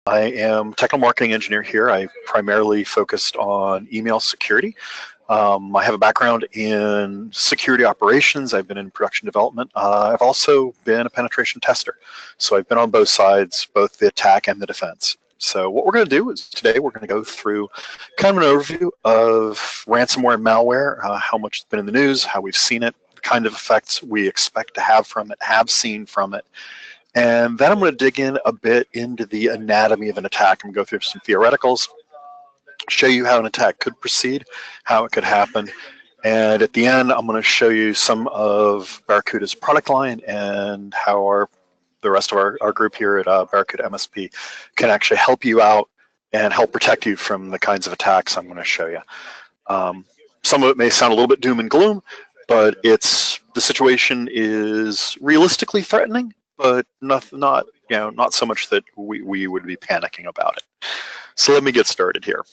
I am technical marketing engineer here. I primarily focused on email security. I have a background in security operations. I've been in production development. I've also been a penetration tester. So I've been on both sides, both the attack and the defense. So what we're going to do is today we're going to go through kind of an overview of ransomware and malware, how much it's been in the news, how we've seen it, the kind of effects we expect to have from it, have seen from it. And then I'm going to dig in a bit into the anatomy of an attack. I'm going to go through some theoreticals, show you how an attack could proceed, how it could happen. And at the end, I'm going to show you some of Barracuda's product line and how the rest of our group here at Barracuda MSP can actually help you out and help protect you from the kinds of attacks I'm going to show you. Some of it may sound a little bit doom and gloom, but the situation is realistically threatening, but not so much that we would be panicking about it. So let me get started here.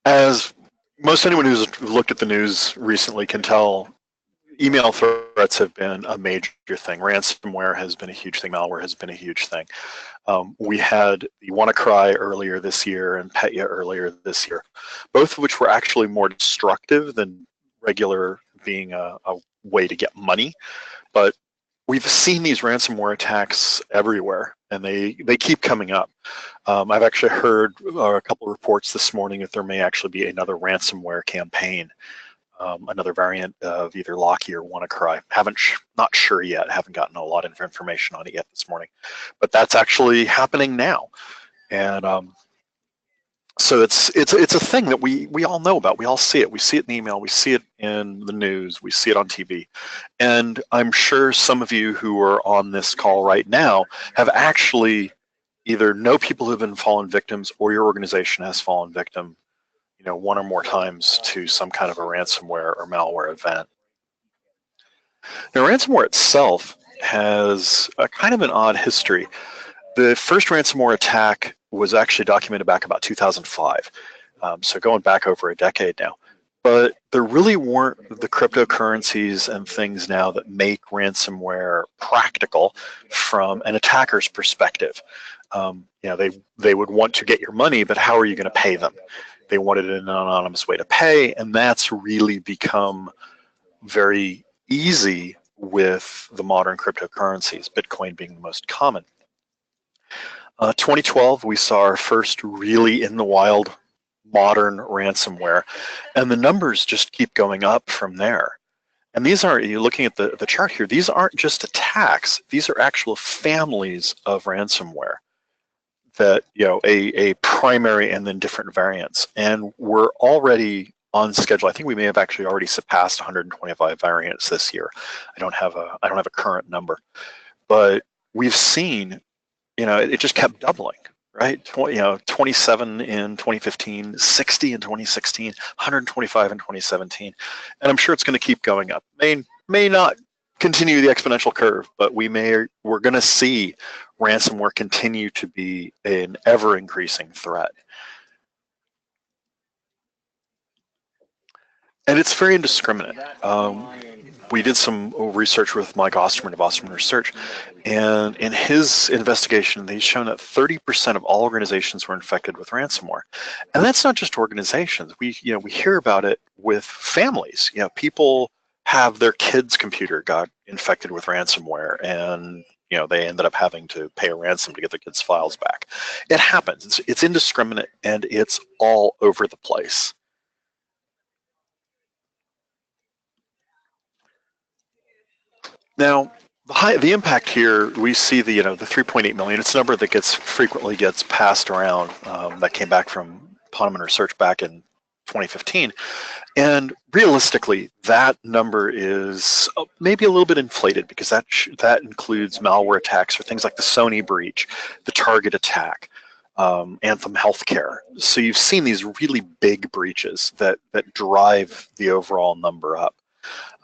As most anyone who's looked at the news recently can tell, email threats have been a major thing. Ransomware has been a huge thing. Malware has been a huge thing. We had the WannaCry earlier this year and payouts earlier this year, both of which were actually more destructive than regular being a way to get money. But we've seen these ransomware attacks everywhere, and they keep coming up. I've actually heard a couple of reports this morning that there may actually be another ransomware campaign, another variant of either Locky or WannaCry. Not sure yet. Haven't gotten a lot of information on it yet this morning, but that's actually happening now. And so it's a thing that we all know about. We all see it. We see it in email. We see it in the news. We see it on TV. And I'm sure some of you who are on this call right now have actually either know people who've been fallen victims or your organization has fallen victim, one or more times to some kind of a ransomware or malware event. Now, ransomware itself has a kind of an odd history. The first ransomware attack was actually documented back about 2005, so going back over a decade now. But there really weren't the cryptocurrencies and things now that make ransomware practical from an attacker's perspective. They would want to get your money, but how are you going to pay them? They wanted an anonymous way to pay, and that's really become very easy with the modern cryptocurrencies, Bitcoin being the most common. 2012, we saw our first really in the wild modern ransomware, and the numbers just keep going up from there. And these aren't, you're looking at the chart here, these aren't just attacks, these are actual families of ransomware that, a primary and then different variants. And we're already on schedule. I think we may have actually already surpassed 125 variants this year. I don't have a current number, but we've seen, it just kept doubling, right? 27 in 2015, 60 in 2016, 125 in 2017, and I'm sure it's going to keep going up. May not continue the exponential curve, but we're going to see ransomware continue to be an ever-increasing threat. And it's very indiscriminate. We did some research with Mike Osterman of Osterman Research, and in his investigation, he's shown that 30% of all organizations were infected with ransomware. And that's not just organizations. We hear about it with families. People have their kids' computer got infected with ransomware, and they ended up having to pay a ransom to get their kids' files back. It happens. It's indiscriminate, and it's all over the place. Now, the impact here, we see the 3.8 million. It's a number that frequently gets passed around. That came back from Poneman Research back in 2015, and realistically, that number is maybe a little bit inflated because that includes malware attacks for things like the Sony breach, the Target attack, Anthem Healthcare. So you've seen these really big breaches that drive the overall number up.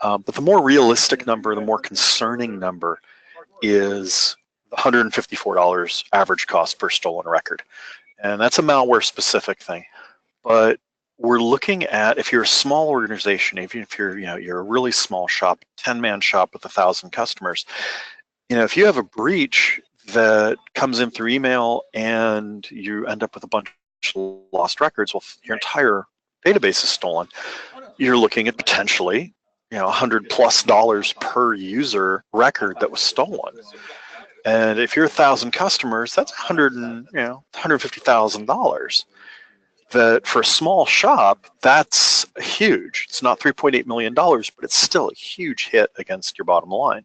But the more realistic number, the more concerning number is the $154 average cost per stolen record. And that's a malware specific thing. But we're looking at, if you're a small organization, even if you're a really small shop, 10-man shop with 1,000 customers, if you have a breach, that comes in through email and you end up with a bunch of lost records. Well, your entire database is stolen. You're looking at potentially, $100+ per user record that was stolen. And if you're 1,000 customers, that's $150,000. That for a small shop, that's huge. It's not $3.8 million, but it's still a huge hit against your bottom line.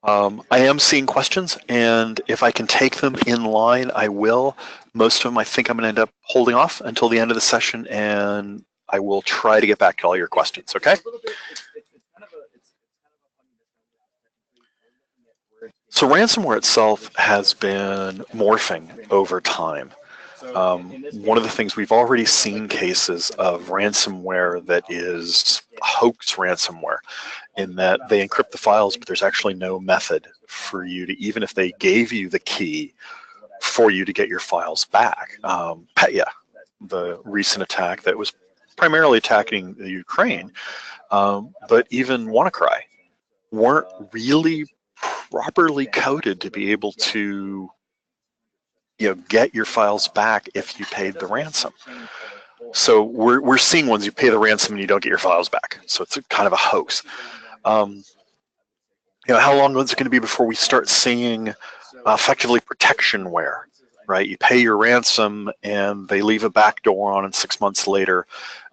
I am seeing questions, and if I can take them in line, I will. Most of them, I think I'm going to end up holding off until the end of the session, and I will try to get back to all your questions, okay? So ransomware itself has been morphing over time. One of the things we've already seen cases of ransomware that is hoax ransomware, in that they encrypt the files, but there's actually no method for you to, even if they gave you the key, for you to get your files back. Petya, the recent attack that was primarily attacking the Ukraine, but even WannaCry weren't really properly coded to be able to get your files back if you paid the ransom. So we're seeing ones you pay the ransom and you don't get your files back. So it's kind of a hoax. How long is it going to be before we start seeing effectively protectionware, right? You pay your ransom and they leave a back door on, and 6 months later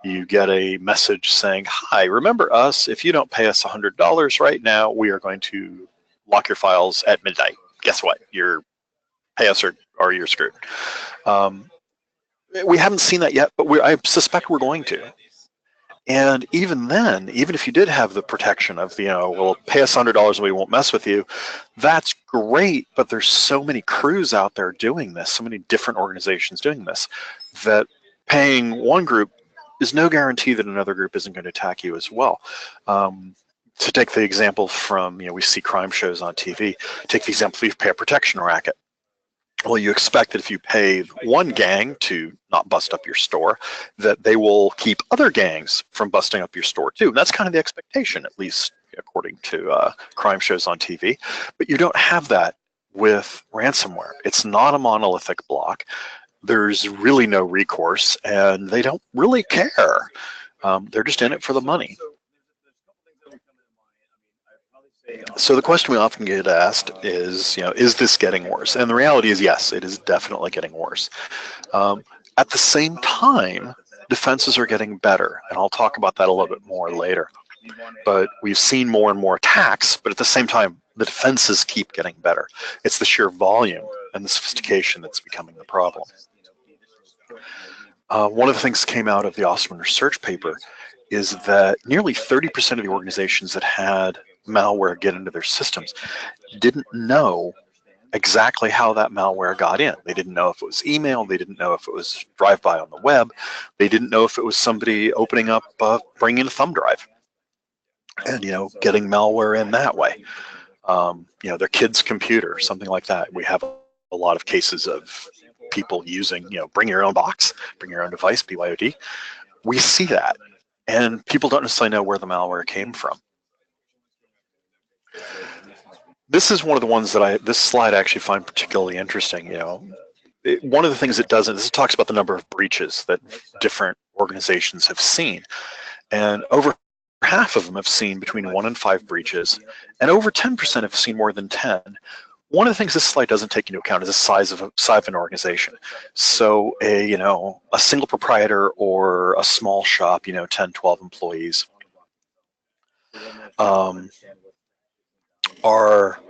you get a message saying, hi, remember us? If you don't pay us $100 right now, we are going to lock your files at midnight. Guess what? You're pay us or you're screwed. We haven't seen that yet, but I suspect we're going to. And even then, even if you did have the protection of, well, pay us $100 and we won't mess with you, that's great, but there's so many crews out there doing this, so many different organizations doing this, that paying one group is no guarantee that another group isn't going to attack you as well. To take the example from, we see crime shows on TV, take the example, you pay a protection racket. Well, you expect that if you pay one gang to not bust up your store, that they will keep other gangs from busting up your store too. And that's kind of the expectation, at least according to crime shows on TV. But you don't have that with ransomware. It's not a monolithic block. There's really no recourse, and they don't really care. They're just in it for the money. So the question we often get asked is, is this getting worse? And the reality is, yes, it is definitely getting worse. At the same time, defenses are getting better, and I'll talk about that a little bit more later. But we've seen more and more attacks, but at the same time, the defenses keep getting better. It's the sheer volume and the sophistication that's becoming the problem. One of the things that came out of the Osterman research paper is that nearly 30% of the organizations that had malware get into their systems didn't know exactly how that malware got in. They didn't know if it was email, they didn't know if it was drive-by on the web, they didn't know if it was somebody opening up, bringing in a thumb drive and, getting malware in that way. Their kid's computer, something like that. We have a lot of cases of people using, bring your own box, bring your own device, BYOD. We see that, and people don't necessarily know where the malware came from. This is one of the ones that this slide I actually find particularly interesting. One of the things it does is it talks about the number of breaches that different organizations have seen. And over half of them have seen between 1 and 5 breaches, and over 10% have seen more than 10. One of the things this slide doesn't take into account is the size of an organization. So a single proprietor or a small shop, 10, 12 employees, are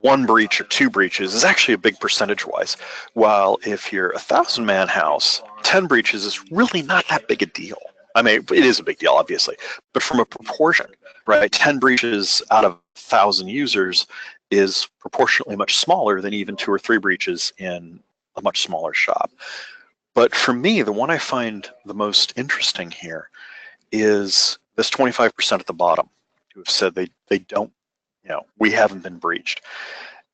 1 breach or 2 breaches is actually a big percentage-wise. While if you're a 1,000-man house, 10 breaches is really not that big a deal. I mean, it is a big deal, obviously, but from a proportion, right? 10 breaches out of 1,000 users is proportionately much smaller than even 2 or 3 breaches in a much smaller shop. But for me, the one I find the most interesting here is this 25% at the bottom who have said they don't, we haven't been breached.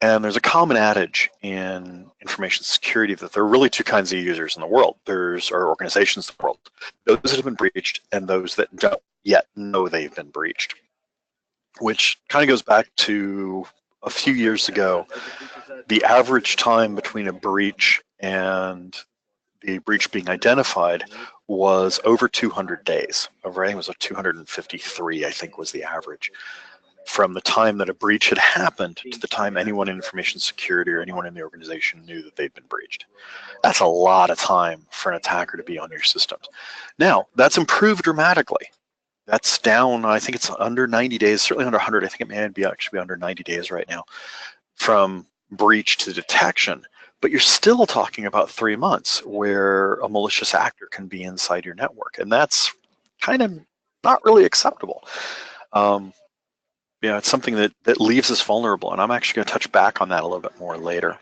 And there's a common adage in information security that there are really 2 kinds of users in the world. There's our organizations in the world, those that have been breached and those that don't yet know they've been breached. which kind of goes back to a few years ago. The average time between a breach and the breach being identified was over 200 days. Over, I think it was 253, I think was the average, from the time that a breach had happened to the time anyone in information security or anyone in the organization knew that they'd been breached. That's a lot of time for an attacker to be on your systems. Now, that's improved dramatically. That's down, I think it's under 90 days, certainly under 100. I think it may be actually under 90 days right now from breach to detection. But you're still talking about 3 months where a malicious actor can be inside your network. And that's kind of not really acceptable. Yeah, it's something that leaves us vulnerable. And I'm actually going to touch back on that a little bit more later.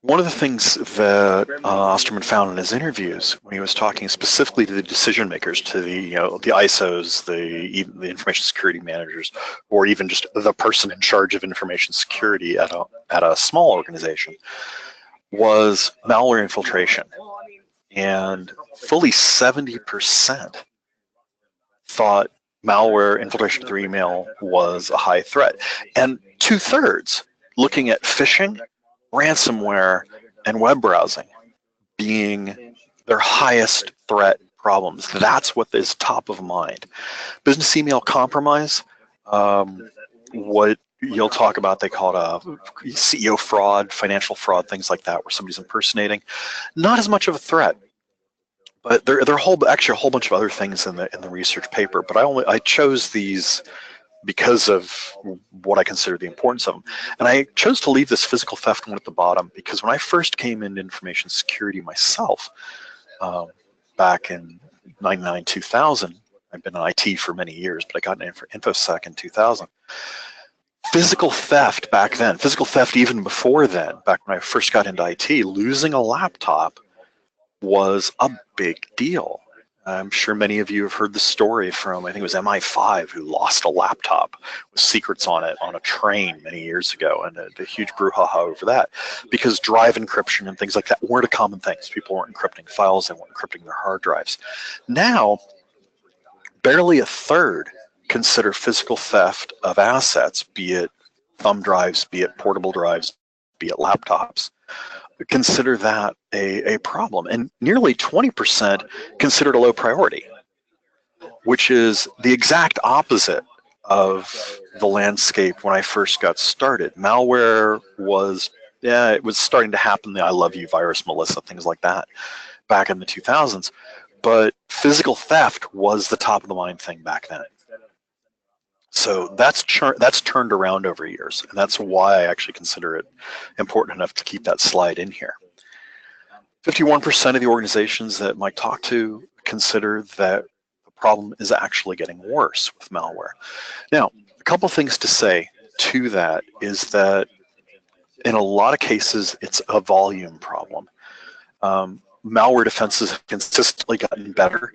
One of the things that Osterman found in his interviews, when he was talking specifically to the decision makers, to the the ISOs, the information security managers, or even just the person in charge of information security at a small organization, was malware infiltration, and fully 70% thought malware infiltration through email was a high threat, and 2/3 looking at phishing, ransomware, and web browsing being their highest threat problems. That's what is top of mind. Business email compromise, what you'll talk about, they call it CEO fraud, financial fraud, things like that, where somebody's impersonating. Not as much of a threat, but there are actually a whole bunch of other things in the research paper. But I chose these because of what I consider the importance of them. And I chose to leave this physical theft one at the bottom because when I first came into information security myself, back in 99, 2000, I've been in IT for many years, but I got into InfoSec in 2000. Physical theft back then, physical theft even before then, back when I first got into IT, losing a laptop was a big deal. I'm sure many of you have heard the story from, I think it was MI5, who lost a laptop with secrets on it on a train many years ago, and a huge brouhaha over that, because drive encryption and things like that weren't a common thing. People weren't encrypting files, they weren't encrypting their hard drives. Now, barely a third consider physical theft of assets, be it thumb drives, be it portable drives, be it laptops, consider that a problem, and nearly 20% consider it a low priority, which is the exact opposite of the landscape when I first got started. Malware was, yeah, it was starting to happen, the I love you virus, Melissa, things like that, back in the 2000s, but physical theft was the top of the mind thing back then. So that's turned around over years, and that's why I actually consider it important enough to keep that slide in here. 51% of the organizations that Mike talked to consider that the problem is actually getting worse with malware. Now, a couple things to say to that is that in a lot of cases, it's a volume problem. Malware defenses have consistently gotten better,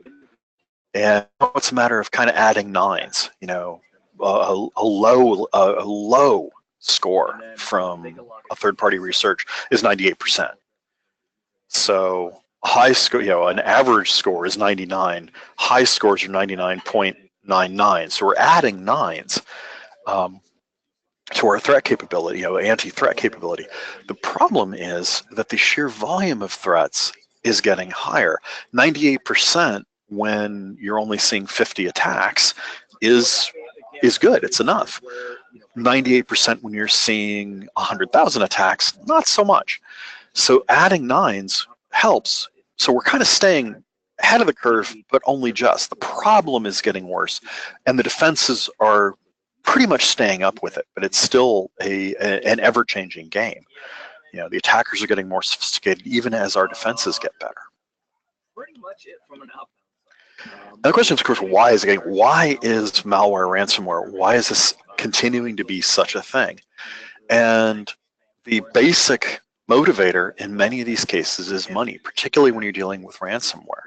and it's a matter of kind of adding nines. A low score from a third-party research is 98%. So high score, an average score is 99. High scores are 99.99. So we're adding nines to our threat capability, anti-threat capability. The problem is that the sheer volume of threats is getting higher. 98% when you're only seeing 50 attacks is good. It's enough. 98% when you're seeing 100,000 attacks, not so much. So adding nines helps. So we're kind of staying ahead of the curve, but only just. The problem is getting worse, and the defenses are pretty much staying up with it, but it's still an ever-changing game. The attackers are getting more sophisticated even as our defenses get better. Pretty much it from an outcome. Now the question is, of course, why is malware, ransomware, why is this continuing to be such a thing? And the basic motivator in many of these cases is money, particularly when you're dealing with ransomware.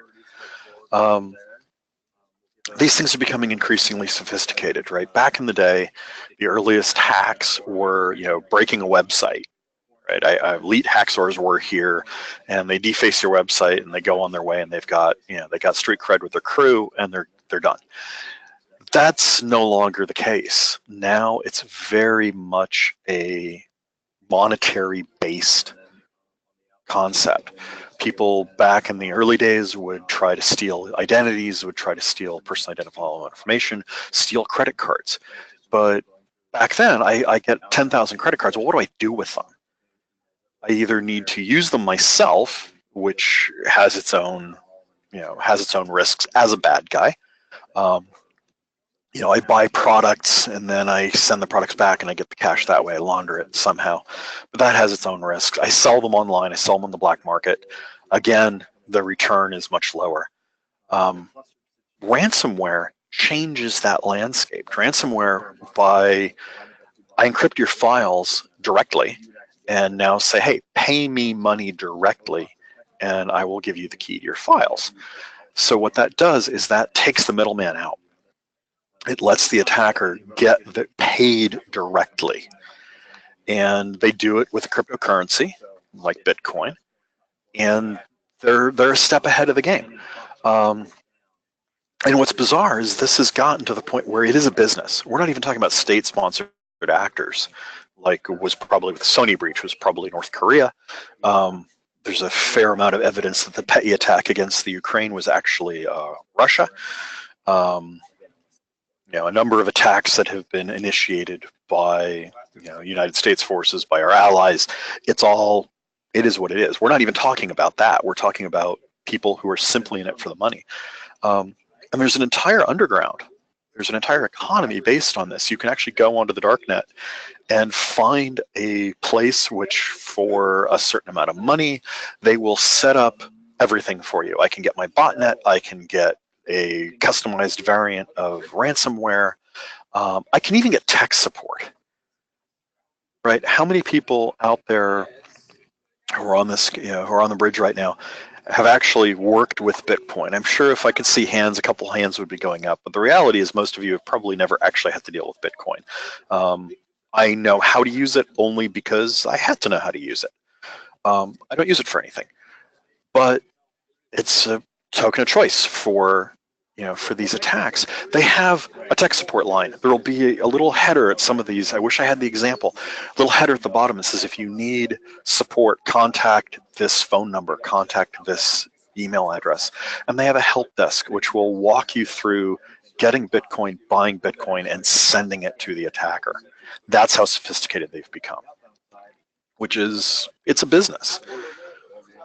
These things are becoming increasingly sophisticated, right? Back in the day, the earliest hacks were, breaking a website, right? Elite hacksaws were here, and they deface your website, and they go on their way, and they've got, they got street cred with their crew, and they're they're done. That's no longer the case. Now it's very much a monetary-based concept. People back in the early days would try to steal identities, would try to steal personally identifiable information, steal credit cards. But back then, I get 10,000 credit cards. Well, what do I do with them? I either need to use them myself, which has its own, has its own risks as a bad guy. I buy products and then I send the products back and I get the cash that way. I launder it somehow, but that has its own risks. I sell them online. I sell them on the black market. Again, the return is much lower. Ransomware changes that landscape. Ransomware, I encrypt your files directly and now say, hey, pay me money directly and I will give you the key to your files. So what that does is that takes the middleman out. It lets the attacker get paid directly. And they do it with a cryptocurrency like Bitcoin. And they're a step ahead of the game. And what's bizarre is this has gotten to the point where it is a business. We're not even talking about state-sponsored actors, like was probably with the Sony breach, was probably North Korea. There's a fair amount of evidence that the petty attack against the Ukraine was actually Russia. A number of attacks that have been initiated by United States forces, by our allies. It is what it is. We're not even talking about that. We're talking about people who are simply in it for the money. And there's an entire underground. There's an entire economy based on this. You can actually go onto the darknet and find a place which, for a certain amount of money, they will set up everything for you. I can get my botnet. I can get a customized variant of ransomware. I can even get tech support. Right? How many people out there who are on this, who are on the bridge right now, have actually worked with Bitcoin? I'm sure if I could see hands, a couple hands would be going up. But the reality is most of you have probably never actually had to deal with Bitcoin. I know how to use it only because I had to know how to use it. I don't use it for anything. But it's a token of choice for these attacks. They have a tech support line. There will be a little header at some of these. I wish I had the example. A little header at the bottom that says, if you need support, contact this phone number, contact this email address. And they have a help desk which will walk you through getting Bitcoin, buying Bitcoin, and sending it to the attacker. That's how sophisticated they've become, it's a business.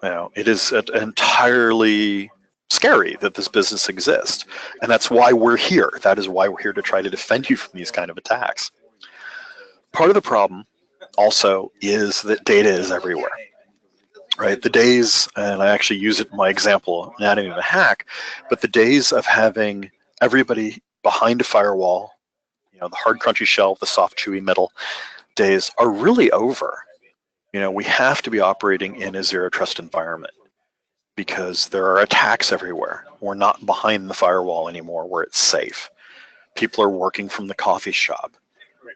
It is entirely scary that this business exists. And that's why we're here. That is why we're here, to try to defend you from these kind of attacks. Part of the problem also is that data is everywhere, right? The days, and I actually use it in my example, Anatomy of a Hack, but the days of having everybody behind a firewall, the hard crunchy shell, the soft chewy middle days are really over. We have to be operating in a zero trust environment, because there are attacks everywhere. We're not behind the firewall anymore where it's safe. People are working from the coffee shop.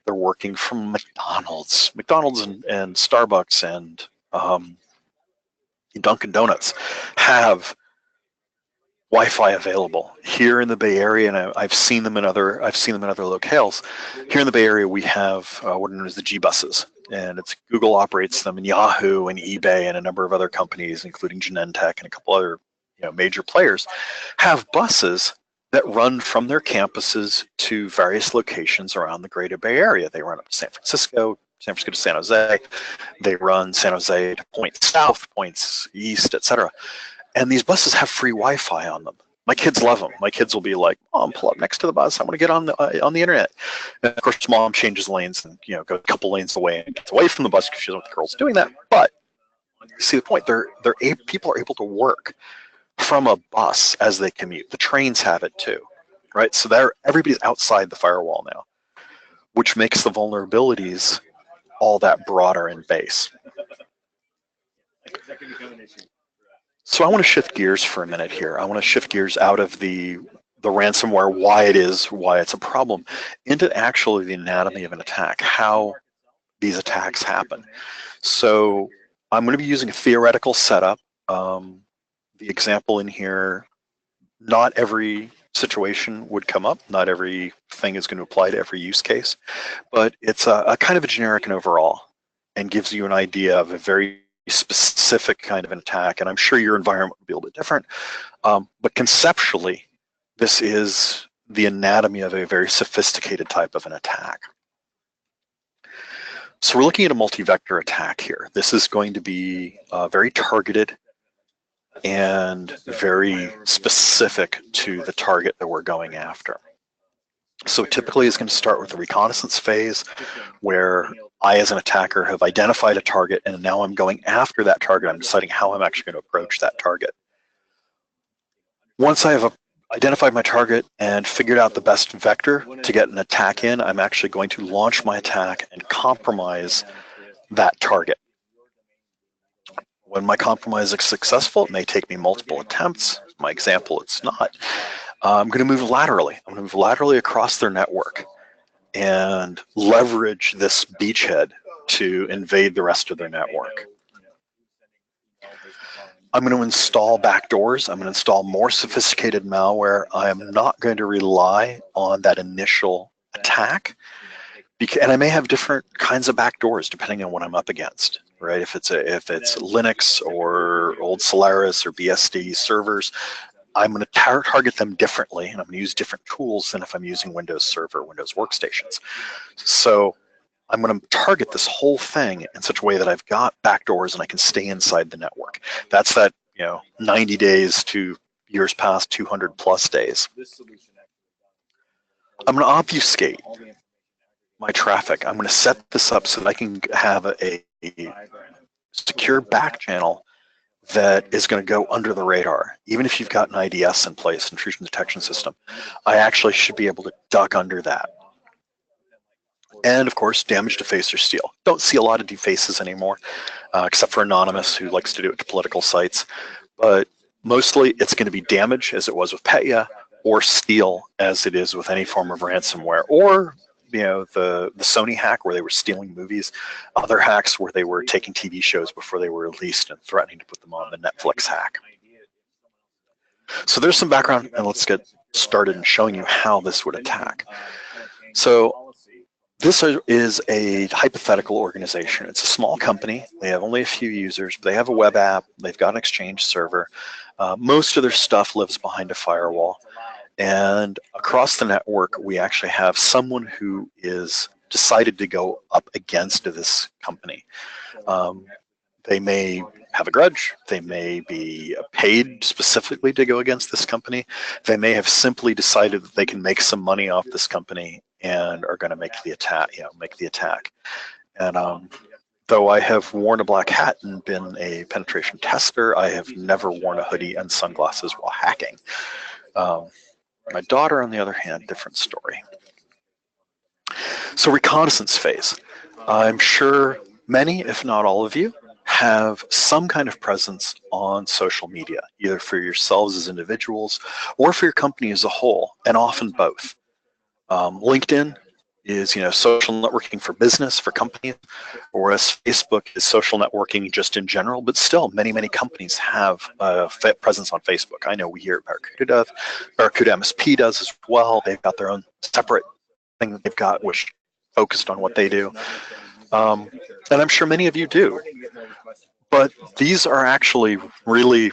They're working from McDonald's and Starbucks and Dunkin' Donuts have Wi-Fi available here in the Bay Area, and I've seen them in other locales. Here in the Bay Area, we have what are known as the G buses, and it's Google operates them, and Yahoo and eBay and a number of other companies, including Genentech and a couple other major players, have buses that run from their campuses to various locations around the Greater Bay Area. They run up to San Francisco to San Jose. They run San Jose to points south, points east, etc. And these buses have free Wi-Fi on them. My kids love them. My kids will be like, "Mom, pull up next to the bus. I want to get on the internet." And of course, Mom changes lanes and goes a couple lanes away and gets away from the bus because she doesn't want the girls doing that. But you see the point. People are able to work from a bus as they commute. The trains have it too, right? So everybody's outside the firewall now, which makes the vulnerabilities all that broader in base. So I want to shift gears for a minute here. I want to shift gears out of the ransomware, why it's a problem, into actually the anatomy of an attack, how these attacks happen. So I'm going to be using a theoretical setup. The example in here, not every situation would come up. Not everything is going to apply to every use case, but it's a kind of a generic and overall, and gives you an idea of a very specific kind of an attack. And I'm sure your environment will be a little bit different, but conceptually, this is the anatomy of a very sophisticated type of an attack. So we're looking at a multi-vector attack here. This is going to be very targeted and very specific to the target that we're going after. So typically it's going to start with the reconnaissance phase, where I, as an attacker, have identified a target, and now I'm going after that target. I'm deciding how I'm actually going to approach that target. Once I have identified my target and figured out the best vector to get an attack in, I'm actually going to launch my attack and compromise that target. When my compromise is successful, it may take me multiple attempts. My example, it's not. I'm going to move laterally. I'm going to move laterally across their network and leverage this beachhead to invade the rest of their network. I'm going to install backdoors. I'm going to install more sophisticated malware. I am not going to rely on that initial attack, and I may have different kinds of backdoors depending on what I'm up against, right? If it's Linux or old Solaris or BSD servers, I'm going to target them differently, and I'm going to use different tools than if I'm using Windows Server, Windows workstations. So I'm going to target this whole thing in such a way that I've got backdoors and I can stay inside the network. That's that, 90 days to years past 200 plus days. I'm going to obfuscate my traffic. I'm going to set this up so that I can have a secure back channel that is going to go under the radar. Even if you've got an IDS in place, intrusion detection system, I actually should be able to duck under that. And of course, damage, deface, or steal. Don't see a lot of defaces anymore, except for Anonymous, who likes to do it to political sites. But mostly it's going to be damage, as it was with Petya, or steal, as it is with any form of ransomware, or the Sony hack where they were stealing movies, other hacks where they were taking TV shows before they were released and threatening to put them on, the Netflix hack. So there's some background, and let's get started in showing you how this would attack. So this is a hypothetical organization. It's a small company. They have only a few users, but they have a web app. They've got an Exchange server. Most of their stuff lives behind a firewall. And across the network, we actually have someone who is decided to go up against this company. They may have a grudge. They may be paid specifically to go against this company. They may have simply decided that they can make some money off this company and are going to make the attack. And though I have worn a black hat and been a penetration tester, I have never worn a hoodie and sunglasses while hacking. My daughter, on the other hand, different story. So reconnaissance phase. I'm sure many, if not all of you, have some kind of presence on social media, either for yourselves as individuals or for your company as a whole, and often both. LinkedIn is social networking for business, for companies, whereas Facebook is social networking just in general, but still many companies have a presence on Facebook. I know we here at Barracuda does. Barracuda MSP does as well. They've got their own separate thing that they've got which focused on what they do. And I'm sure many of you do. But these are actually really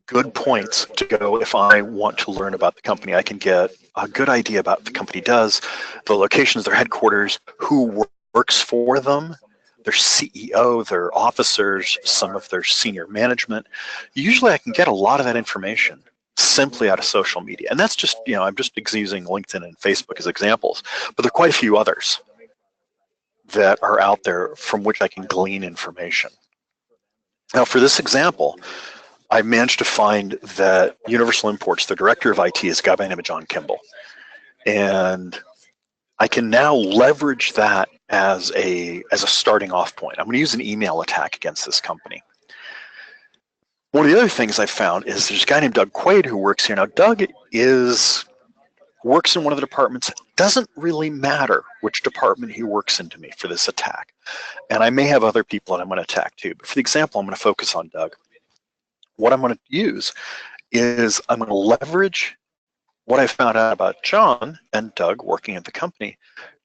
good points to go if I want to learn about the company. I can get a good idea about what the company does, the locations, their headquarters, who works for them, their CEO, their officers, some of their senior management. Usually I can get a lot of that information simply out of social media. And that's just, I'm just using LinkedIn and Facebook as examples, but there are quite a few others that are out there from which I can glean information. Now for this example, I managed to find that Universal Imports, the director of IT, is a guy by the name of John Kimball. And I can now leverage that as a starting off point. I'm going to use an email attack against this company. One of the other things I found is there's a guy named Doug Quaid who works here. Now, Doug works in one of the departments. Doesn't really matter which department he works into me for this attack. And I may have other people that I'm going to attack too. But for the example, I'm going to focus on Doug. What I'm going to use is I'm going to leverage what I found out about John and Doug working at the company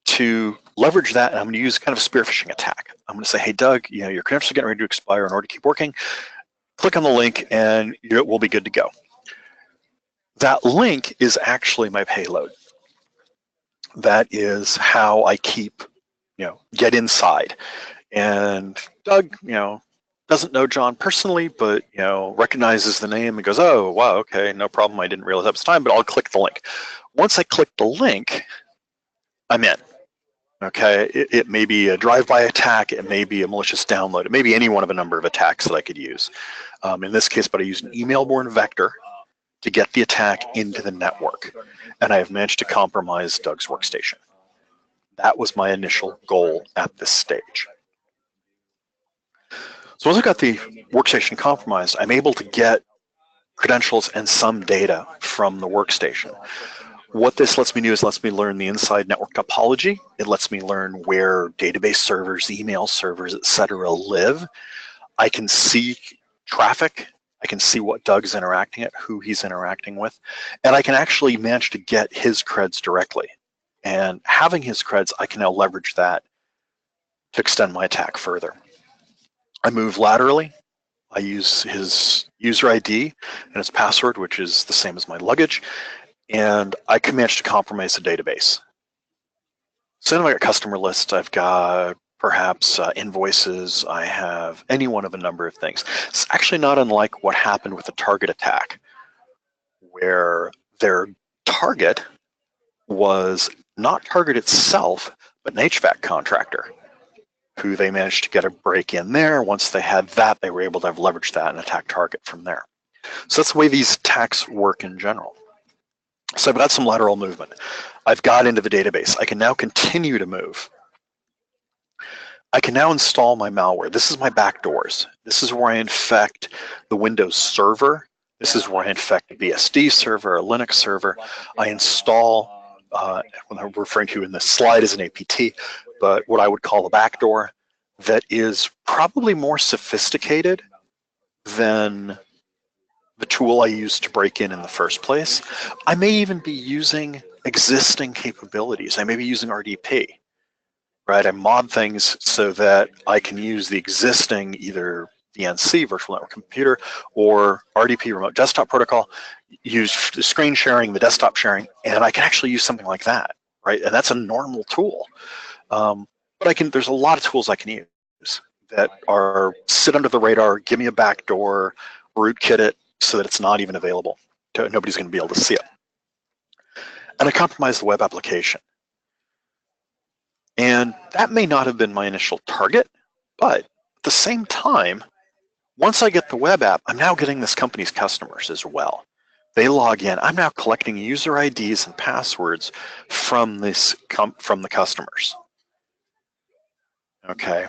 to leverage that, and I'm going to use kind of a spear phishing attack. I'm going to say, hey, Doug, your credentials are getting ready to expire. In order to keep working, click on the link and we'll be good to go. That link is actually my payload. That is how I keep, get inside. And Doug, doesn't know John personally, but recognizes the name and goes, oh, wow, okay, no problem. I didn't realize that was time, but I'll click the link. Once I click the link, I'm in. Okay, it may be a drive-by attack, it may be a malicious download, it may be any one of a number of attacks that I could use. In this case, but I used an email-borne vector to get the attack into the network, and I have managed to compromise Doug's workstation. That was my initial goal at this stage. So once I got the workstation compromised, I'm able to get credentials and some data from the workstation. What this lets me do is lets me learn the inside network topology. It lets me learn where database servers, email servers, etc. live. I can see traffic. I can see what Doug's interacting at, who he's interacting with, and I can actually manage to get his creds directly. And having his creds, I can now leverage that to extend my attack further. I move laterally. I use his user ID and his password, which is the same as my luggage, and I can manage to compromise the database. So then I've got customer lists, I've got perhaps invoices, I have any one of a number of things. It's actually not unlike what happened with the target attack, where their target was not Target itself, but an HVAC contractor, who they managed to get a break in there. Once they had that, they were able to leverage that and attack Target from there. So that's the way these attacks work in general. So I've got some lateral movement. I've got into the database. I can now continue to move. I can now install my malware. This is my backdoors. This is where I infect the Windows server. This is where I infect a BSD server, a Linux server. I install, what I'm referring to in this slide is an APT, but what I would call a backdoor that is probably more sophisticated than the tool I used to break in the first place. I may even be using existing capabilities. I may be using RDP, right? I mod things so that I can use the existing either VNC, virtual network computer, or RDP, remote desktop protocol, use the screen sharing, the desktop sharing, and I can actually use something like that, right? And that's a normal tool. But there's a lot of tools I can use that are sit under the radar, give me a backdoor, rootkit it, so that it's not even available. Nobody's going to be able to see it. And I compromise the web application. And that may not have been my initial target, but at the same time, once I get the web app, I'm now getting this company's customers as well. They log in. I'm now collecting user IDs and passwords from the customers. Okay,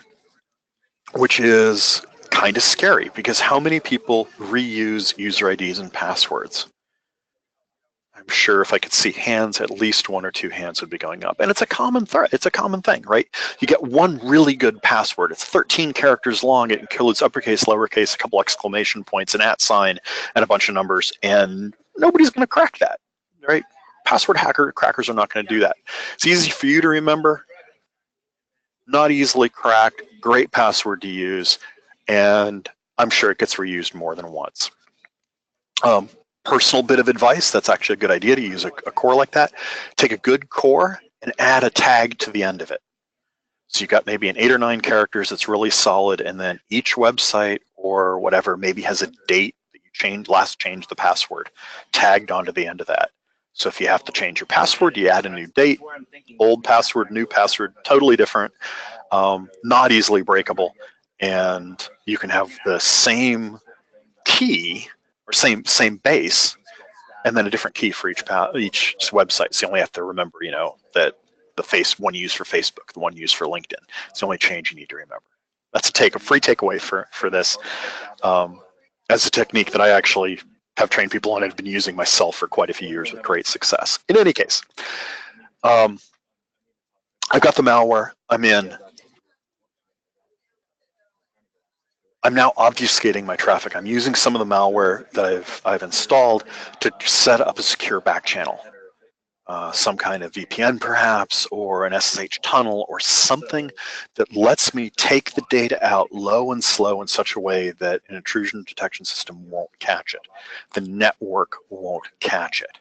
which is kind of scary, because how many people reuse user IDs and passwords? I'm sure if I could see hands, at least one or two hands would be going up. And it's a common it's a common thing, right? You get one really good password. It's 13 characters long. It includes uppercase, lowercase, a couple exclamation points, an @ sign, and a bunch of numbers. And nobody's going to crack that, right? Password crackers are not going to do that. It's easy for you to remember, not easily cracked, great password to use, and I'm sure it gets reused more than once. Personal bit of advice, that's actually a good idea to use a core like that. Take a good core and add a tag to the end of it. So you've got maybe an 8 or 9 characters that's really solid, and then each website or whatever maybe has a date that you last changed the password tagged onto the end of that. So if you have to change your password, you add a new date, old password, new password, totally different, not easily breakable, and you can have the same key or same base, and then a different key for each website. So you only have to remember, that the one used for Facebook, the one used for LinkedIn. It's the only change you need to remember. That's a free takeaway for this, as a technique that I actually have trained people on and have been using myself for quite a few years with great success. In any case, I've got the malware. I'm in. I'm now obfuscating my traffic. I'm using some of the malware that I've installed to set up a secure back channel. Some kind of VPN perhaps, or an SSH tunnel, or something that lets me take the data out low and slow in such a way that an intrusion detection system won't catch it. The network won't catch it.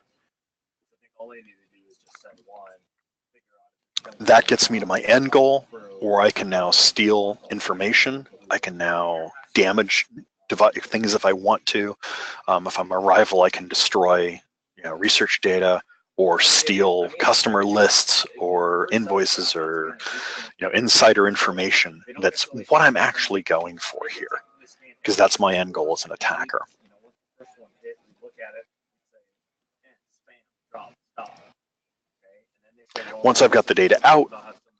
That gets me to my end goal, where I can now steal information. I can now damage things if I want to. If I'm a rival, I can destroy research data, or steal customer lists or invoices, or insider information. That's what I'm actually going for here, because that's my end goal as an attacker. Once I've got the data out,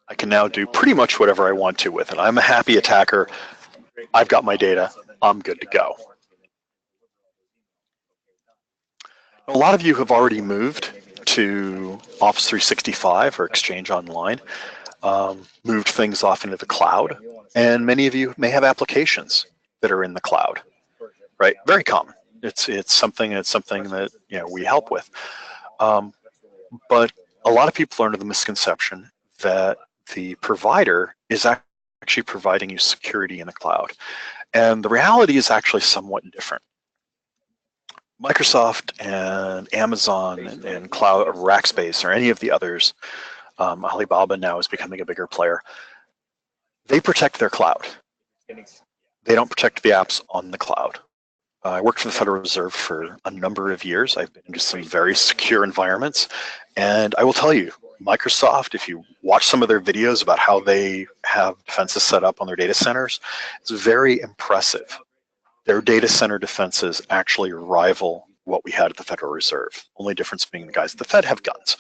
I can now do pretty much whatever I want to with it. I'm a happy attacker. I've got my data. I'm good to go. A lot of you have already moved to Office 365 or Exchange Online, moved things off into the cloud, and many of you may have applications that are in the cloud, right? Very common. It's something that we help with, but a lot of people are under the misconception that the provider is actually providing you security in the cloud, and the reality is actually somewhat different. Microsoft and Amazon and Cloud or Rackspace or any of the others, Alibaba now is becoming a bigger player. They protect their cloud. They don't protect the apps on the cloud. I worked for the Federal Reserve for a number of years. I've been into some very secure environments, and I will tell you, Microsoft, if you watch some of their videos about how they have defenses set up on their data centers, it's very impressive. Their data center defenses actually rival what we had at the Federal Reserve. Only difference being the guys at the Fed have guns.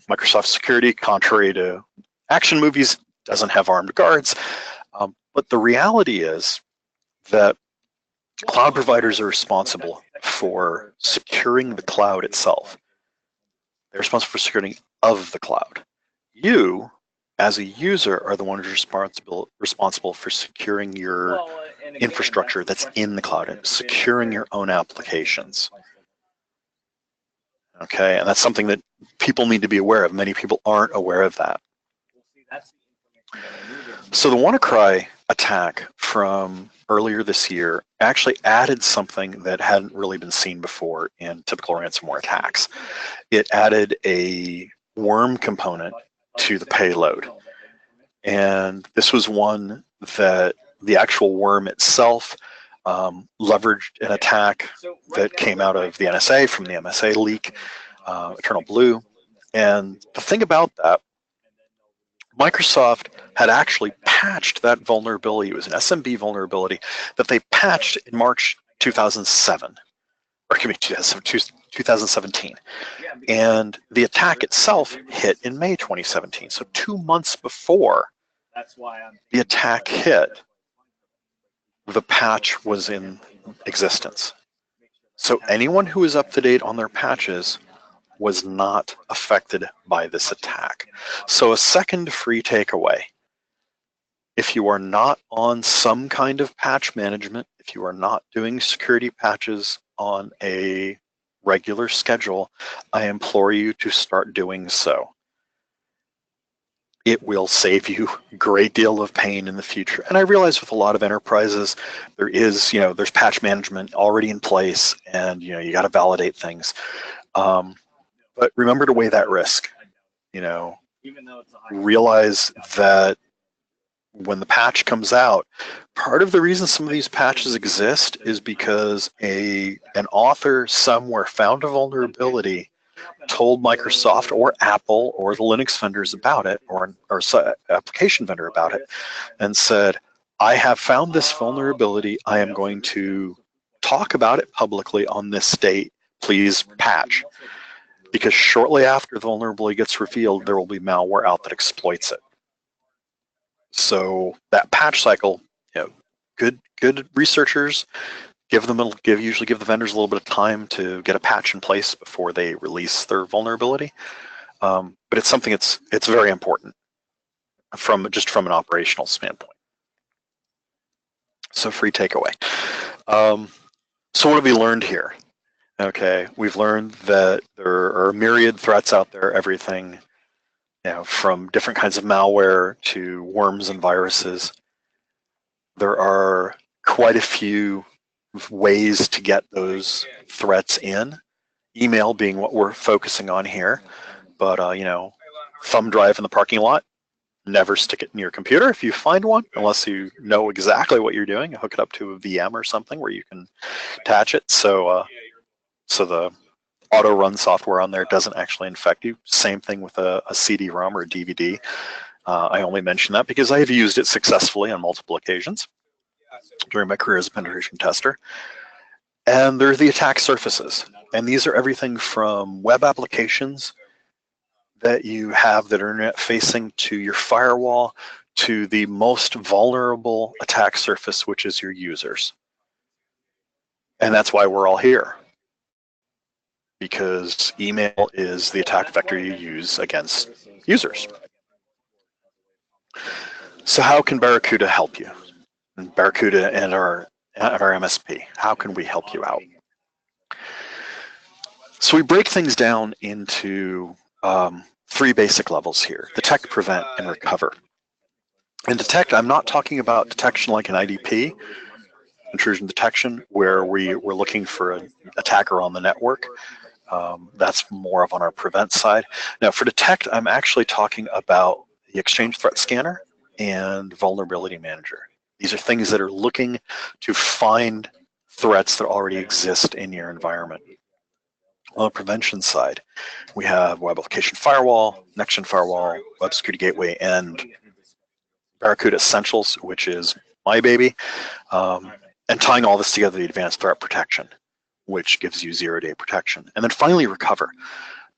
Microsoft security, contrary to action movies, doesn't have armed guards. But the reality is that cloud providers are responsible for securing the cloud itself. They're responsible for security of the cloud. You, as a user, are the one who's responsible for securing your infrastructure that's in the cloud and securing your own applications. Okay, and that's something that people need to be aware of. Many people aren't aware of that. So the WannaCry attack from earlier this year actually added something that hadn't really been seen before in typical ransomware attacks. It added a worm component to the payload. And this was one that the actual worm itself leveraged an attack that came out of the NSA from the MSA leak, Eternal Blue. And the thing about that, Microsoft had actually patched that vulnerability. It was an SMB vulnerability that they patched in March 2007, or excuse me, 2017. And the attack itself hit in May 2017. So 2 months before the attack hit, the patch was in existence. So anyone who is up to date on their patches was not affected by this attack. So a second free takeaway: if you are not on some kind of patch management, if you are not doing security patches on a regular schedule, I implore you to start doing so. It will save you a great deal of pain in the future. And I realize with a lot of enterprises, there is, there's patch management already in place, and you got to validate things. But remember to weigh that risk. Realize that when the patch comes out, part of the reason some of these patches exist is because an author somewhere found a vulnerability, told Microsoft or Apple or the Linux vendors about it, or application vendor about it, and said, I have found this vulnerability. I am going to talk about it publicly on this date. Please patch. Because shortly after the vulnerability gets revealed, there will be malware out that exploits it. So that patch cycle, good researchers usually give the vendors a little bit of time to get a patch in place before they release their vulnerability. But it's something it's very important from an operational standpoint. So free takeaway. So what have we learned here? Okay, we've learned that there are myriad threats out there, everything from different kinds of malware to worms and viruses. There are quite a few ways to get those threats in, email being what we're focusing on here. But, thumb drive in the parking lot, never stick it in your computer if you find one, unless you know exactly what you're doing. Hook it up to a VM or something where you can attach it. So the auto run software on there doesn't actually infect you. Same thing with a CD-ROM or a DVD. I only mention that because I have used it successfully on multiple occasions during my career as a penetration tester. And there are the attack surfaces. And these are everything from web applications that you have that are internet facing to your firewall to the most vulnerable attack surface, which is your users. And that's why we're all here, because email is the attack vector you use against users. So how can Barracuda help you? And Barracuda and our MSP, how can we help you out? So we break things down into 3 basic levels here: detect, prevent, and recover. And detect, I'm not talking about detection like an IDP, intrusion detection, where we're looking for an attacker on the network. That's more of on our prevent side. Now for detect, I'm actually talking about the Exchange Threat Scanner and Vulnerability Manager. These are things that are looking to find threats that already exist in your environment. On the prevention side, we have Web Application Firewall, Next-Gen Firewall, Web Security Gateway, and Barracuda Essentials, which is my baby, and tying all this together, the Advanced Threat Protection, which gives you 0-day protection. And then finally, recover,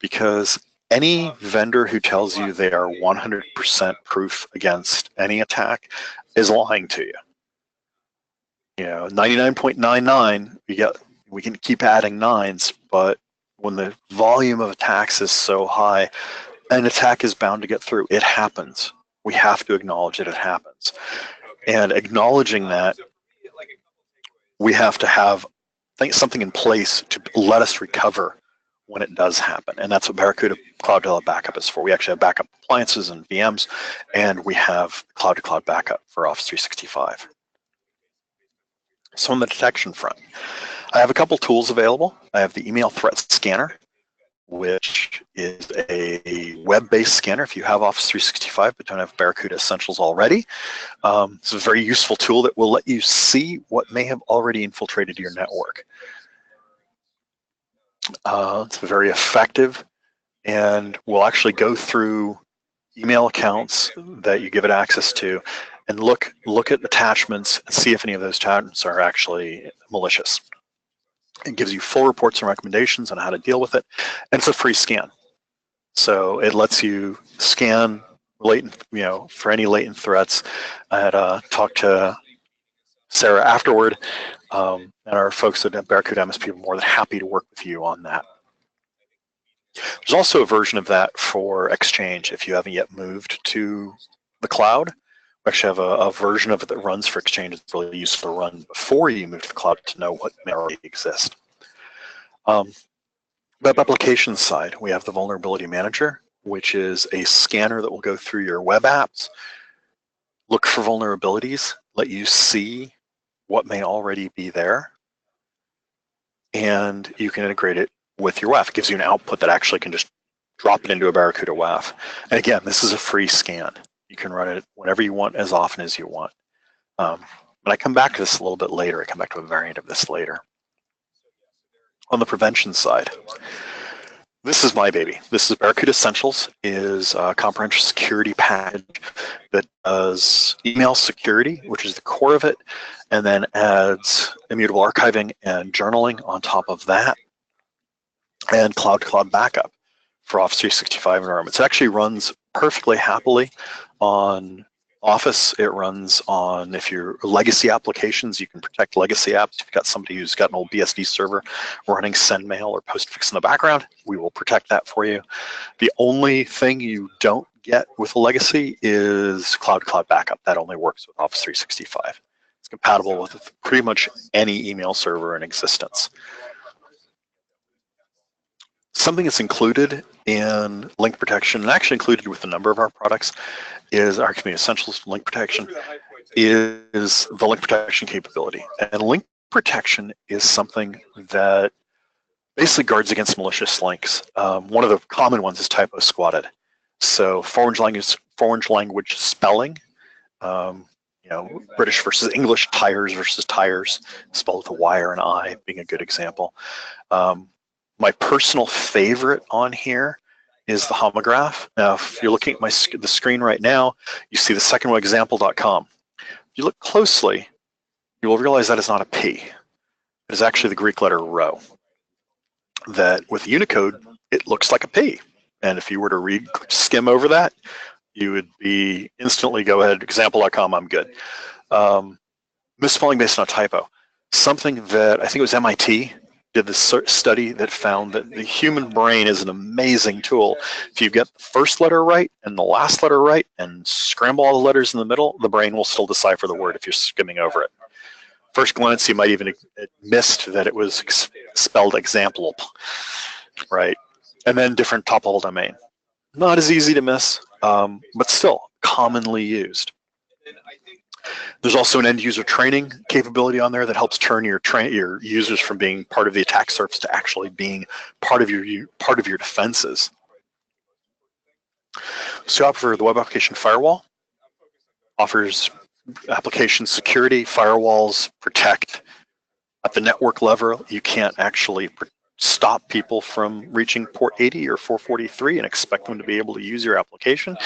because any vendor who tells you they are 100% proof against any attack is lying to you. 99.99, we can keep adding nines, but when the volume of attacks is so high, an attack is bound to get through. It happens. We have to acknowledge that it happens. And acknowledging that, we have to have something in place to let us recover when it does happen. And that's what Barracuda Cloud-to-Cloud Backup is for. We actually have backup appliances and VMs, and we have cloud-to-cloud backup for Office 365. So on the detection front, I have a couple tools available. I have the Email Threat Scanner, which is a web-based scanner if you have Office 365 but don't have Barracuda Essentials already. It's a very useful tool that will let you see what may have already infiltrated your network. It's very effective, and we'll actually go through email accounts that you give it access to and look at attachments and see if any of those attachments are actually malicious. It gives you full reports and recommendations on how to deal with it, and it's a free scan. So it lets you scan latent, for any latent threats. I had talked to Sarah afterward, and our folks at Barracuda MSP are more than happy to work with you on that. There's also a version of that for Exchange if you haven't yet moved to the cloud. We actually have a version of it that runs for Exchange. It's really useful to run before you move to the cloud to know what may already exist. Web application side, we have the Vulnerability Manager, which is a scanner that will go through your web apps, look for vulnerabilities, let you see what may already be there, and you can integrate it with your WAF. It gives you an output that actually can just drop it into a Barracuda WAF. And again, this is a free scan. You can run it whenever you want, as often as you want. But I come back to this a little bit later. I come back to a variant of this later. On the prevention side, this is my baby. This is Barracuda Essentials, is a comprehensive security package that does email security, which is the core of it, and then adds immutable archiving and journaling on top of that, and cloud-to-cloud backup for Office 365 environments. It actually runs perfectly happily on Office. It runs on, if you're legacy applications, you can protect legacy apps. If you've got somebody who's got an old BSD server running SendMail or Postfix in the background, we will protect that for you. The only thing you don't get with a legacy is cloud-to-cloud backup. That only works with Office 365. It's compatible with pretty much any email server in existence. Something that's included in link protection, and actually included with a number of our products, is our Community Essentials link protection, is the link protection capability. And link protection is something that basically guards against malicious links. One of the common ones is Typosquatted. So foreign language spelling, British versus English, tires versus tires, spelled with a Y or an I being a good example. My personal favorite on here is the homograph. Now, if you're looking at the screen right now, you see the second one, example.com. If you look closely, you will realize that is not a P. It is actually the Greek letter rho. That with Unicode, it looks like a P. And if you were to skim over that, you would be instantly go ahead, example.com, I'm good. Misspelling based on a typo. Something that I think it was MIT did this study that found that the human brain is an amazing tool. If you get the first letter right and the last letter right and scramble all the letters in the middle, the brain will still decipher the word if you're skimming over it. First glance, you might even have missed that it was spelled example, right? And then different top-level domain. Not as easy to miss, but still commonly used. There's also an end user training capability on there that helps turn your users from being part of the attack surface to actually being part of your defenses. So for the web application firewall, offers application security. Firewalls protect at the network level. You can't actually stop people from reaching port 80 or 443 and expect them to be able to use your application.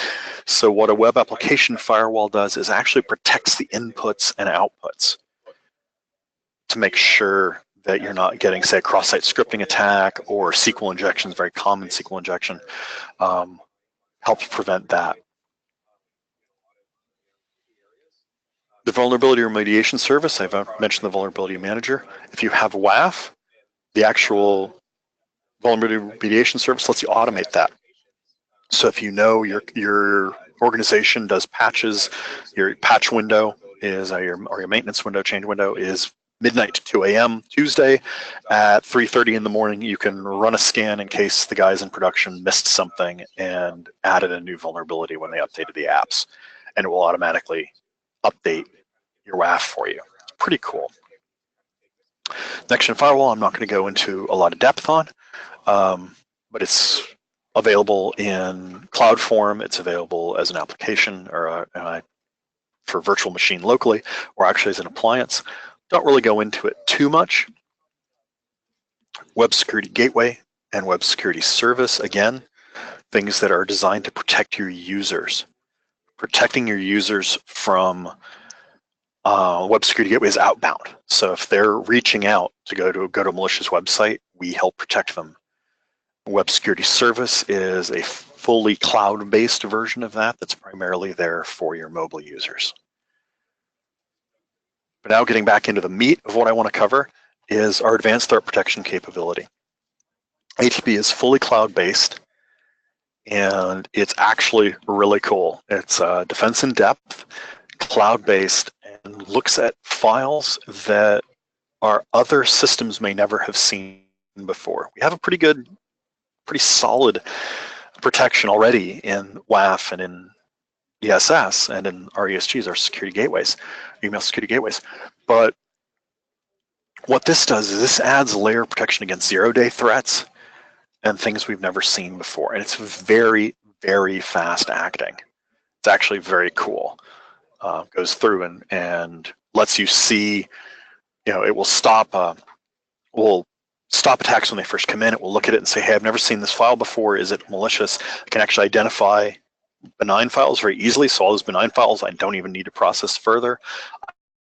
So what a web application firewall does is actually protects the inputs and outputs to make sure that you're not getting, say, a cross-site scripting attack or SQL injection, very common SQL injection, helps prevent that. The vulnerability remediation service, I've mentioned the vulnerability manager. If you have WAF, the actual vulnerability remediation service lets you automate that. So if you know your organization does patches, your patch window is, or your maintenance window, change window is midnight to 2 a.m. Tuesday at 3:30 in the morning, you can run a scan in case the guys in production missed something and added a new vulnerability when they updated the apps, and it will automatically update your WAF for you. It's pretty cool. Next-gen firewall, I'm not going to go into a lot of depth on, but it's available in cloud form. It's available as an application or for virtual machine locally, or actually as an appliance. Don't really go into it too much. Web security gateway and web security service, again, things that are designed to protect your users. Protecting your users from web security gateway is outbound. So if they're reaching out to go to a malicious website, we help protect them. Web security service is a fully cloud-based version of that that's primarily there for your mobile users. But now getting back into the meat of what I want to cover is our advanced threat protection capability. ATP is fully cloud-based, and it's actually really cool. It's defense in depth, cloud-based, and looks at files that our other systems may never have seen before. We have a pretty solid protection already in WAF and in ESS and in our ESGs, our security gateways, email security gateways. But what this does is this adds a layer of protection against zero-day threats and things we've never seen before. And it's very, very fast acting. It's actually very cool. Goes through and lets you see, it will stop attacks when they first come in. It will look at it and say, hey, I've never seen this file before. Is it malicious? I can actually identify benign files very easily. So all those benign files, I don't even need to process further.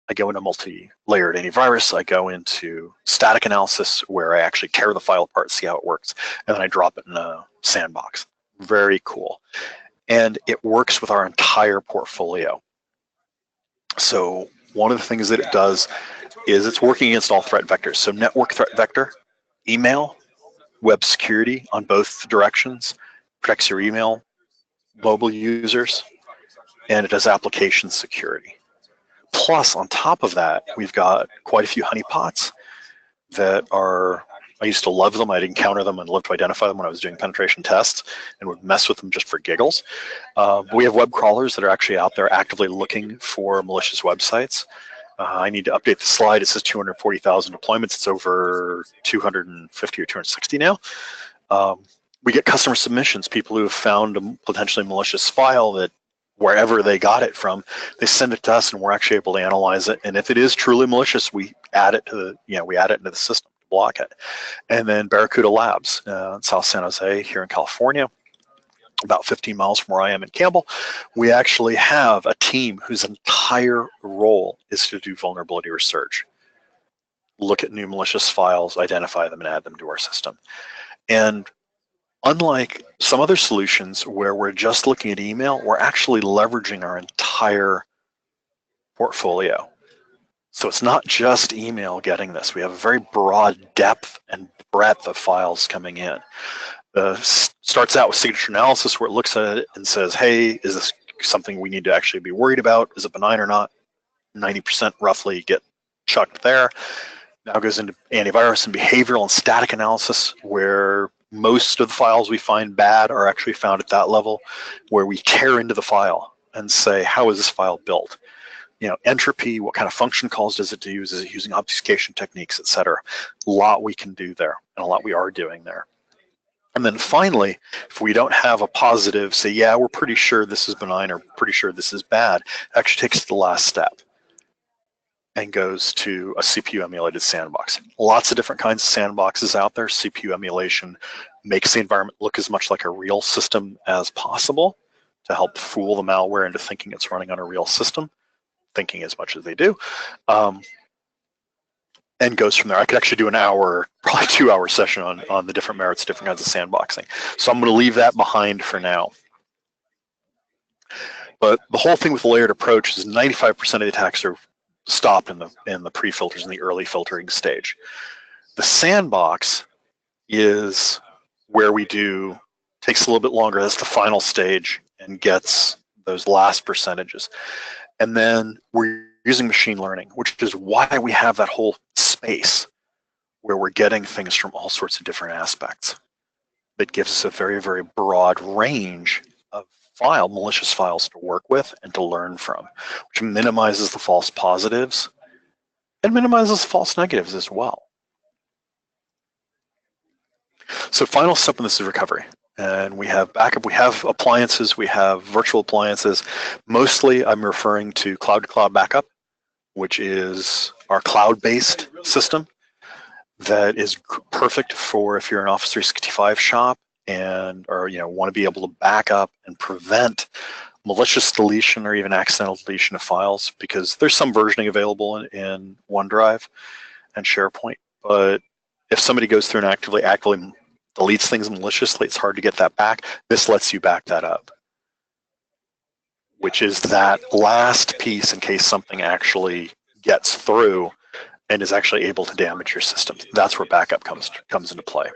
I go into multi-layered antivirus. I go into static analysis where I actually tear the file apart, see how it works, and then I drop it in a sandbox. Very cool. And it works with our entire portfolio. So one of the things that it does is it's working against all threat vectors. So network threat vector, email, web security on both directions, protects your email, mobile users, and it does application security. Plus, on top of that, we've got quite a few honeypots that are, I used to love them. I'd encounter them and love to identify them when I was doing penetration tests and would mess with them just for giggles. We have web crawlers that are actually out there actively looking for malicious websites. I need to update the slide. It says 240,000 deployments. It's over 250 or 260 now. We get customer submissions, people who have found a potentially malicious file that wherever they got it from, they send it to us and we're actually able to analyze it. And if it is truly malicious, we add it to the, we add it into the system to block it. And then Barracuda Labs in South San Jose here in California, about 15 miles from where I am in Campbell, we actually have a team whose entire role is to do vulnerability research, look at new malicious files, identify them, and add them to our system. And unlike some other solutions where we're just looking at email, we're actually leveraging our entire portfolio. So it's not just email getting this. We have a very broad depth and breadth of files coming in. Starts out with signature analysis where it looks at it and says, hey, is this something we need to actually be worried about? Is it benign or not? 90% roughly get chucked there. Now goes into antivirus and behavioral and static analysis, where most of the files we find bad are actually found at that level, where we tear into the file and say, how is this file built? Entropy, what kind of function calls does it use? Is it using obfuscation techniques, et cetera? A lot we can do there, and a lot we are doing there. And then finally, if we don't have a positive, say, yeah, we're pretty sure this is benign or pretty sure this is bad, it actually takes the last step and goes to a CPU emulated sandbox. Lots of different kinds of sandboxes out there. CPU emulation makes the environment look as much like a real system as possible to help fool the malware into thinking it's running on a real system, thinking as much as they do, and goes from there. I could actually do an hour, probably 2-hour session on the different merits, different kinds of sandboxing. So I'm going to leave that behind for now. But the whole thing with the layered approach is 95% of the attacks are stopped in the pre-filters in the early filtering stage. The sandbox is where we takes a little bit longer. That's the final stage and gets those last percentages. And then we're using machine learning, which is why we have that whole space where we're getting things from all sorts of different aspects. That gives us a very, very broad range of malicious files to work with and to learn from, which minimizes the false positives and minimizes false negatives as well. So final step in this is recovery. And we have backup, we have appliances, we have virtual appliances. Mostly I'm referring to cloud-to-cloud backup, which is our cloud-based system that is perfect for if you're an Office 365 shop and want to be able to back up and prevent malicious deletion or even accidental deletion of files, because there's some versioning available in OneDrive and SharePoint. But if somebody goes through and actively deletes things maliciously, it's hard to get that back. This lets you back that up, which is that last piece in case something actually gets through and is actually able to damage your system. That's where backup comes into play.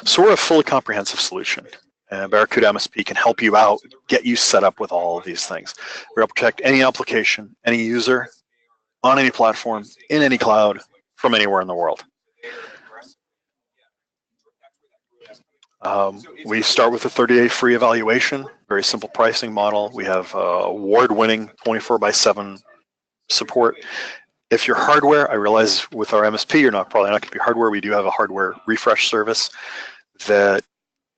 So we're a fully comprehensive solution. And Barracuda MSP can help you out, get you set up with all of these things. We're able to protect any application, any user, on any platform, in any cloud, from anywhere in the world. We start with a 30-day free evaluation, very simple pricing model. We have award-winning 24/7 support. If you're hardware, I realize with our MSP, you're probably not going to be hardware. We do have a hardware refresh service that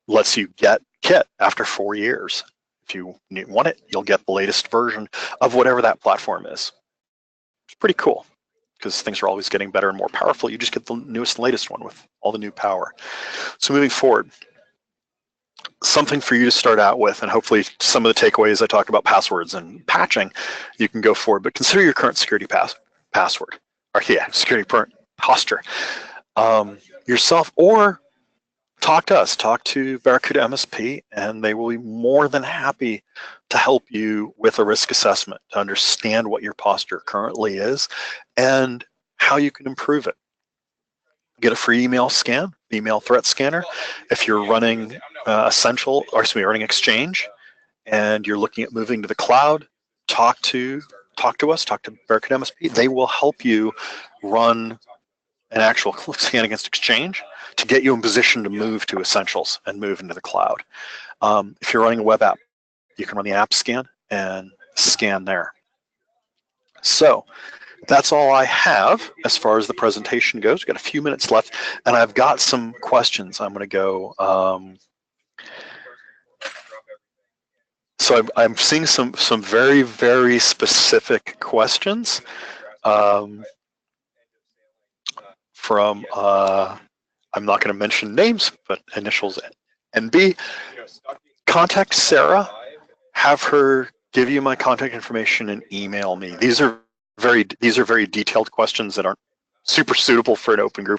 lets you get kit after 4 years. If you want it, you'll get the latest version of whatever that platform is. It's pretty cool because things are always getting better and more powerful. You just get the newest and latest one with all the new power. So moving forward, something for you to start out with, and hopefully some of the takeaways I talked about passwords and patching, you can go forward, but consider your current security password, or security posture yourself, or talk to us, talk to Barracuda MSP, and they will be more than happy to help you with a risk assessment to understand what your posture currently is and how you can improve it. Get a free email scan, email threat scanner. If you're running running Exchange and you're looking at moving to the cloud, talk to talk to us, talk to Barracuda MSP. They will help you run an actual scan against Exchange to get you in position to move to Essentials and move into the cloud. If you're running a web app, you can run the app scan and scan there. So that's all I have as far as the presentation goes. We've got a few minutes left, and I've got some questions. I'm going to go. So I'm seeing some very, very specific questions from, I'm not going to mention names, but initials NB. Contact Sarah, have her give you my contact information and email me. These are very detailed questions that aren't super suitable for an open group